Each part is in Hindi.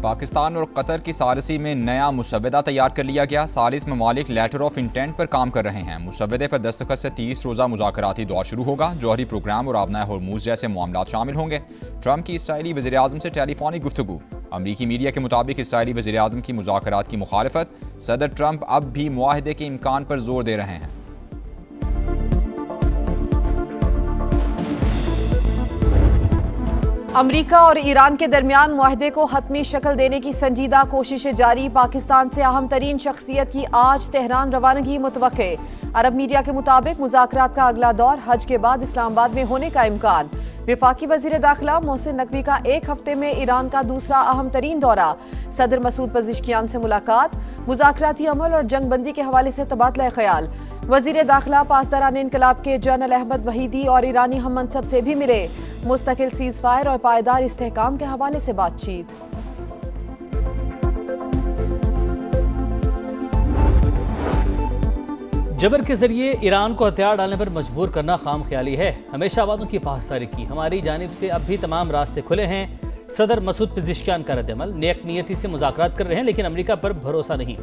पाकिस्तान और कतर की सालिसी में नया मुसव्वदा तैयार कर लिया गया। सालिस ममालिक लेटर ऑफ इंटेंट पर काम कर रहे हैं। मुसव्वदे पर दस्तखत से 30 रोज़ा मुज़ाकराती दौर शुरू होगा। जौहरी प्रोग्राम और आबनाए हॉर्मूज़ जैसे मामलात शामिल होंगे। ट्रंप की इसराइली वज़ीर आज़म से टेलीफोनिक गुफ्तगू। अमरीकी मीडिया के मुताबिक इसराइली वज़ीर आज़म की मुज़ाकरात की मुखालफत। सदर ट्रंप अब भी मुआहदे के इम्कान पर जोर दे रहे हैं। अमरीका और ईरान के दरमियान मुआहदे को हतमी शक्ल देने की संजीदा कोशिशें जारी। पाकिस्तान से अहम तरीन शख्सियत की आज तेहरान रवानगी मुतवक्के। अरब मीडिया के मुताबिक मुज़ाकरात का अगला दौर हज के बाद इस्लामाबाद में होने का इम्कान। वफाकी वज़ीर दाखिला मोहसिन नकवी का एक हफ्ते में ईरान का दूसरा अहम तरीन दौरा। सदर मसूद पज़िश्कियान से मुलाकात। मुज़ाकराती अमल और जंग बंदी के हवाले से तबादला ख्याल। वज़ीर दाखिला पासदारान इनकलाब के जनरल अहमद वहीदी और ईरानी हम मनसब से भी मिले। मुस्तकिल सीज फायर और पायदार इस्तेहकाम के हवाले से बातचीत। जबर के जरिए ईरान को हथियार डालने पर मजबूर करना खाम ख्याली है। हमेशा वादों की पासदारी की। हमारी जानिब से अब भी तमाम रास्ते खुले हैं। सदर मसूद पेज़िश्कियान का रद्द-ए-अमल। नेक नियति से मुज़ाकरात कर रहे हैं लेकिन अमरीका पर भरोसा नहीं।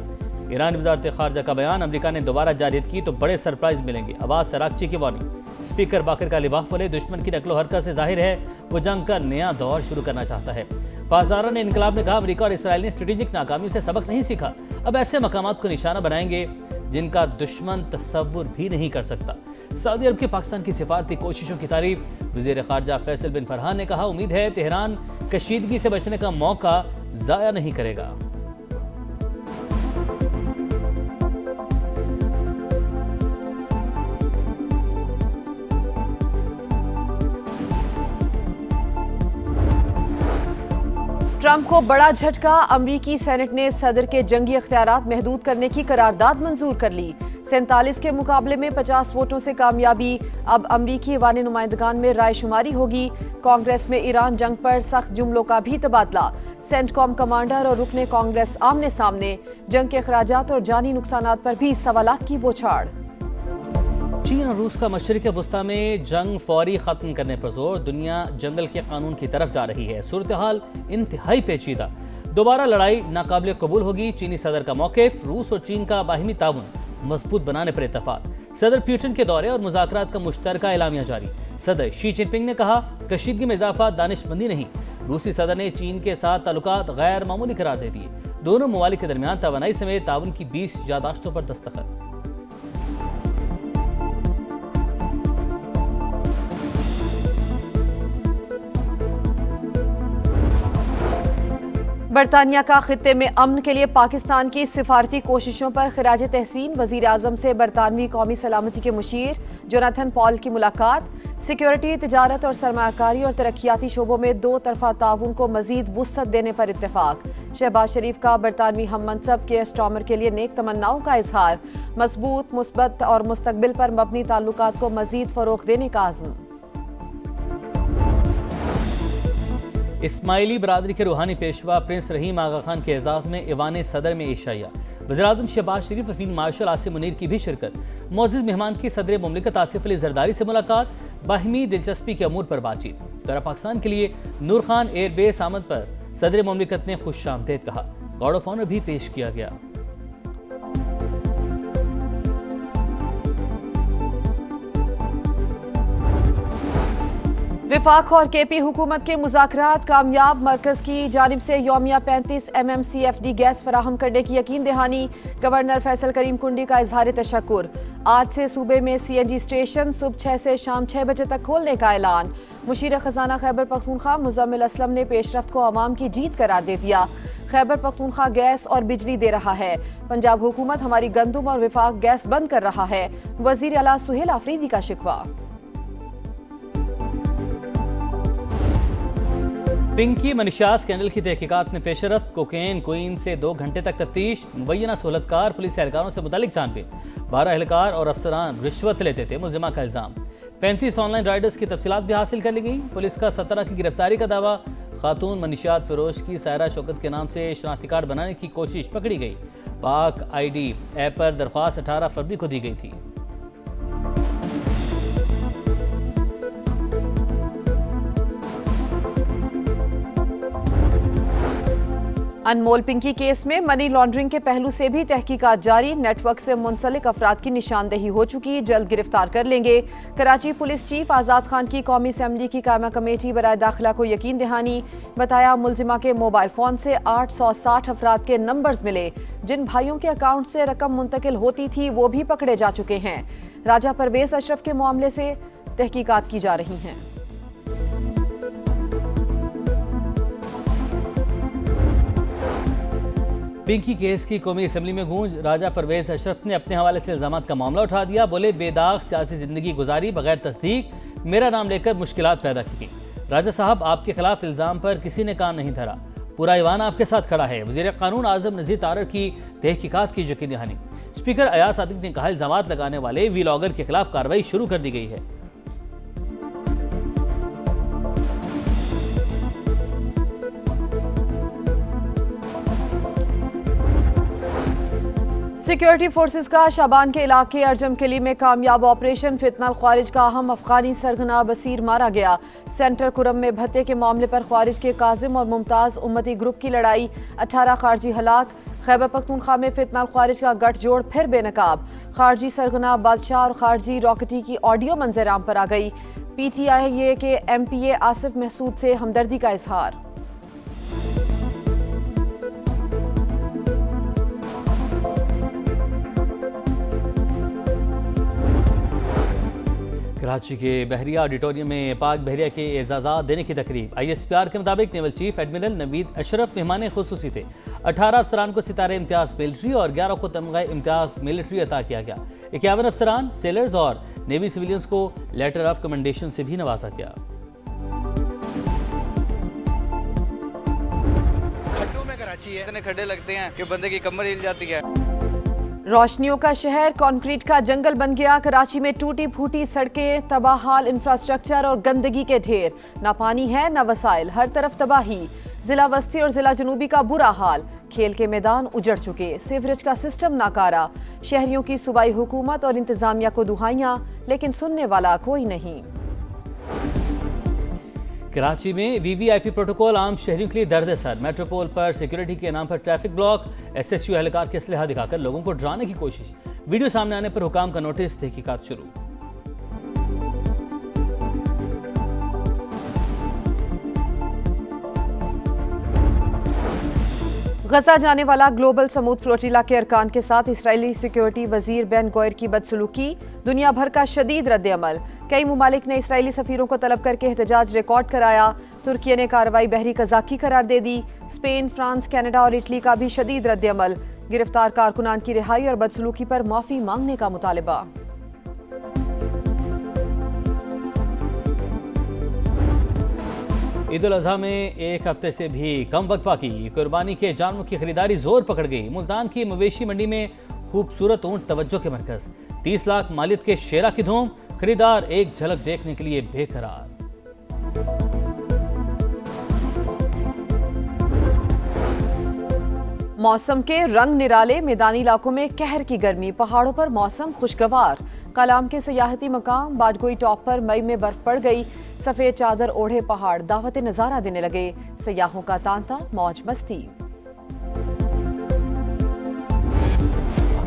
ईरान वज़ारत ख़ारजा का बयान। अमरीका ने दोबारा जारियत की तो बड़े सरप्राइज मिलेंगे। अब्बास अरागची की वार्निंग। स्पीकर बाकर कालिबाफ बोले दुश्मन की नकलो हरकत से जाहिर है वो जंग का नया दौर शुरू करना चाहता है। पासदारान इनकलाब ने कहा अमरीका और इसराइल ने स्ट्रेटेजिक नाकामी से सबक नहीं सीखा। अब ऐसे मकामात को निशाना बनाएंगे जिनका दुश्मन तस्वुर भी नहीं कर सकता। सऊदी अरब की पाकिस्तान की सिफारती कोशिशों की तारीफ। वज़ीर ख़ारजा फैसल बिन फरहान ने कहा उम्मीद है तेहरान कशीदगी से बचने का मौका ज़ाया नहीं करेगा। ट्रंप को बड़ा झटका। अमरीकी सेनेट ने सदर के जंगी अख्तियारात महदूद करने की करारदाद मंजूर कर ली। 47 के मुकाबले में 50 वोटों से कामयाबी। अब अमरीकी ऐवान नुमाइंदगान में राय शुमारी होगी। कांग्रेस में ईरान जंग पर सख्त जुमलों का भी तबादला। सेंटकॉम कमांडर और रुकने कांग्रेस आमने सामने। जंग के अखराजात और जानी नुकसानात पर भी सवालात की बौछार। चीन और रूस का मशरिक़ वस्ता में जंग फौरी ख़त्म करने पर जोर। दुनिया जंगल के कानून की तरफ जा रही है। सूरत हाल इंतहाई पेचीदा। दोबारा लड़ाई नाकाबिल कबूल होगी। चीनी सदर का मौक़िफ़। रूस और चीन का बाहिमी ताउन मजबूत बनाने पर इत्तफ़ाक़। सदर पुतिन के दौरे और मुज़ाकरात का मुश्तरका एलामिया जारी। सदर शी जिनपिंग ने कहा कशीदगी में इजाफा दानिशमंदी नहीं। रूसी सदर ने चीन के साथ ताल्लुकात गैर मामूली करार दे दिए। दोनों ममालिक के दरमियान तवानाई समेत ताउन की 20 यादाश्तों पर दस्तखत। बरतानिया का खित्ते में अमन के लिए पाकिस्तान की सिफारती कोशिशों पर खिराज तहसीन। वज़ीर आज़म से बरतानवी कौमी सलामती के मुशीर जोनाथन पॉल की मुलाकात। सिक्योरिटी, तिजारत और सरमायाकारी और तरक्याती शोबों में दो तरफा ताउन को मजीद वुसअत देने पर इत्तेफाक। शहबाज शरीफ का बरतानवी हम मनसब के स्टॉमर के लिए नेक तमन्नाओं का इजहार। मजबूत, मुस्बत और मुस्तकबिल पर मबनी ताल्लुकात को मजीद फरोग़ देने का आज़म। इस्माइली बरादरी के रूहानी पेशवा प्रिंस रहीम आगा खान के एजाज़ में ईवान सदर में एशिया। वज़ीर-ए-आज़म शहबाज शरीफ और फील्ड मार्शल आसिम मुनीर की भी शिरकत। मोअज़्ज़िज़ मेहमान की सदर मुमलिकत आसिफ अली जरदारी से मुलाकात। बाहिमी दिलचस्पी के अमूर पर बातचीत। दौरा पाकिस्तान के लिए नूर खान एयरबेस आमद पर सदर मुमलिकत ने खुशामदीद कहा। गार्ड ऑफ ऑनर भी पेश किया गया। विफाक और केपी हुकूमत के मुज़ाकरात कामयाब। मरकज की जानिब से यौमिया 35 MMCFD गैस फराहम करने की यकीन दहानी। गवर्नर फैसल करीम कुंडी का इजहार तशक्कुर। आज से सूबे में CNG स्टेशन सुबह 6 से शाम 6 बजे तक खोलने का ऐलान। मुशीर खजाना खैबर पख्तूनख्वा मुज़म्मिल असलम ने पेशरफ्त को अवाम की जीत करार दे दिया। खैबर पख्तूनख्वा गैस और बिजली दे रहा है। पंजाब हुकूमत हमारी गंदुम और विफाक गैस बंद कर रहा है। वज़ीर आला सुहेल आफरीदी का शिकवा। पिंकी मनीषा स्कैंडल की तहकीकात में पेशरफ्त। कोकेन क्वीन से 2 घंटे तक तफ्तीश। मुबैना सहूलतकार पुलिस एहलकारों से मुतालिक छानबीन। 12 एहलकार और अफसरान रिश्वत लेते थे, मुलजिमा का इल्जाम। 35 ऑनलाइन राइडर्स की तफसीलात भी हासिल कर ली गई। पुलिस का 17 की गिरफ्तारी का दावा। खातून मनीषात फिरोज की सायरा शौकत के नाम से शनाख्ती कार्ड बनाने की कोशिश पकड़ी गई। पाक ID ऐप पर दरख्वास्त 18 फरवरी को दी गई थी। अनमोल पिंकी केस में मनी लॉन्ड्रिंग के पहलू से भी तहकीकात जारी। नेटवर्क से मुंसलिक अफराद की निशानदेही हो चुकी, जल्द गिरफ्तार कर लेंगे। कराची पुलिस चीफ आजाद खान की कौमी असम्बली की कायमा कमेटी बराए दाखिला को यकीन दहानी। बताया मुलजिमा के मोबाइल फोन से 860 अफराद के नंबर्स मिले। जिन भाइयों के अकाउंट से रकम मुंतकिल होती थी वो भी पकड़े जा चुके हैं। राजा परवेज अशरफ के मामले से तहकीकात की जा रही हैं। पिंकी केस की कौमी असम्बली में गूंज। राजा परवेज अशरफ ने अपने हवाले से इल्जाम का मामला उठा दिया। बोले, बेदाग सियासी जिंदगी गुजारी, बगैर तस्दीक मेरा नाम लेकर मुश्किलात पैदा की। राजा साहब, आपके खिलाफ इल्जाम पर किसी ने कान नहीं धरा, पूरा ईवान आपके साथ खड़ा है। वज़ीर कानून आज़म नज़ीर तारड़ की तहकीकात की यकीन दहानी। स्पीकर अयाज सादिक ने कहा, इल्जाम लगाने वाले वीलॉगर के खिलाफ कार्रवाई शुरू कर दी गई है। सिक्योरिटी फोर्सेस का शाबान के इलाके अर्जम किली में कामयाब ऑपरेशन। फितनल ख्वारिज का अहम अफगानी सरगना बसीर मारा गया। सेंट्रल कुरम में भत्ते के मामले पर ख्वारिज के काजिम और मुमताज उम्मती ग्रुप की लड़ाई, 18 खारजी हलाक। खैबर पख्तूनख्वा में फितनल ख्वारिज का गठजोड़ फिर बेनकाब। खारजी सरगना बादशाह और खारजी रॉकेटी की ऑडियो मंजराम पर आ गई। PTI के MPA आसिफ महसूद से हमदर्दी का इजहार। कराची के बहरिया ऑडिटोरियम में पाक बहरिया के एजाज़ात देने की तकरीब। ISPR के मुताबिक naval chief admiral Naveed Ashraf मेहमान खुसूसी थे। 18 अफसरान को सितारे इम्तियाज मिलिट्री और 11 को तमगा इम्तियाज मिलिट्री अता किया गया। 51 अफसरान, सेलर्स और नेवी सिविलियंस को लेटर ऑफ कमेंडेशन से भी नवाजा गया। खड्डों में कराची है, इतने खड्डे लगते हैं कि बंदे की कमर हिल जाती है। रोशनियों का शहर कंक्रीट का जंगल बन गया। कराची में टूटी फूटी सड़कें, तबाहाल इंफ्रास्ट्रक्चर और गंदगी के ढेर। ना पानी है ना वसाइल, हर तरफ तबाही। जिला वस्ती और जिला जनूबी का बुरा हाल। खेल के मैदान उजड़ चुके, सीवरेज का सिस्टम नाकारा। शहरियों की सूबाई हुकूमत और इंतजामिया को दुहाइयां, लेकिन सुनने वाला कोई नहीं। कराची में VVIP प्रोटोकॉल आम शहरियों के लिए दर्द सर। मेट्रोपोल पर सिक्योरिटी के नाम पर ट्रैफिक ब्लॉक, SSU एहलकार के असलहा दिखाकर लोगों को डराने की कोशिश। वीडियो सामने आने पर हुकाम का नोटिस, तहकीकात शुरू। गजा जाने वाला ग्लोबल समूद फ्लोटिला के अरकान के साथ इसराइली सिक्योरिटी वजीर बेन गोयर की बदसलूकी, दुनिया भर का शदीद रद्द-ए-अमल। कई मुमालिक ने इसराइली सफीरों को तलब करके एहतजाज रिकॉर्ड कराया। तुर्की ने कार्रवाई बहरी कजाकी करार दे दी। स्पेन, फ्रांस, कनाडा और इटली का भी शदीद रद्द-ए-अमल। गिरफ्तार कारकुनान की रिहाई और बदसलूकी पर माफी मांगने का मुतालिबा। ईद उल अज़हा में एक हफ्ते से भी कम वक्त बाकी। कुर्बानी के जानवरों की खरीदारी जोर पकड़ गई। मुल्तान की मवेशी मंडी में खूबसूरत ऊंट तवज्जो के मरकज। 30 लाख मालियत के शेरा की धूम, खरीदार एक झलक देखने के लिए बेकरार। मौसम के रंग निराले, मैदानी इलाकों में कहर की गर्मी, पहाड़ों पर मौसम खुशगवार। कलाम के सयाहती मकाम बाडगोई टॉप पर मई में बर्फ पड़ गई। सफेद चादर ओढ़े पहाड़ दावत नजारा देने लगे। सयाहों का तांता, मौज मस्ती।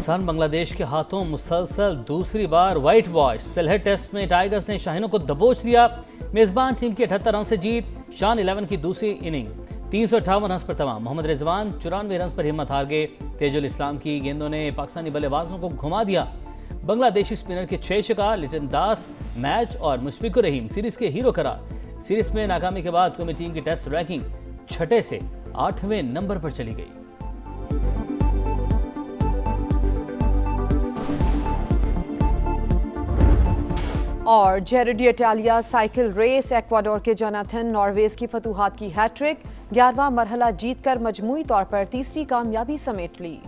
बांग्लादेश के हाथों मुसलसल दूसरी बार व्हाइट वॉश। सिलहट टेस्ट में टाइगर्स ने शाहीनों को दबोच लिया। मेजबान टीम की 78 रन से जीत। शान 11 की दूसरी इनिंग 358 रन पर तमाम। मोहम्मद रिजवान 94 रन पर हिम्मत हार गए। तेजुल इस्लाम की गेंदों ने पाकिस्तानी बल्लेबाजों को घुमा दिया। बांग्लादेशी स्पिनर के 6 शिकार, लिटन दास मैच और मुशफिकुर रहीम सीरीज के हीरो करार। सीरीज में नाकामी के बाद कौमी टीम की टेस्ट रैंकिंग 6 से 8वें नंबर पर चली गई। और Giro d'Italia cycle race, Ecuador के जोनाथन नॉर्वेज की फतूहात की हैट्रिक। 11वां मरहला जीतकर मजमूई तौर पर तीसरी कामयाबी समेट ली।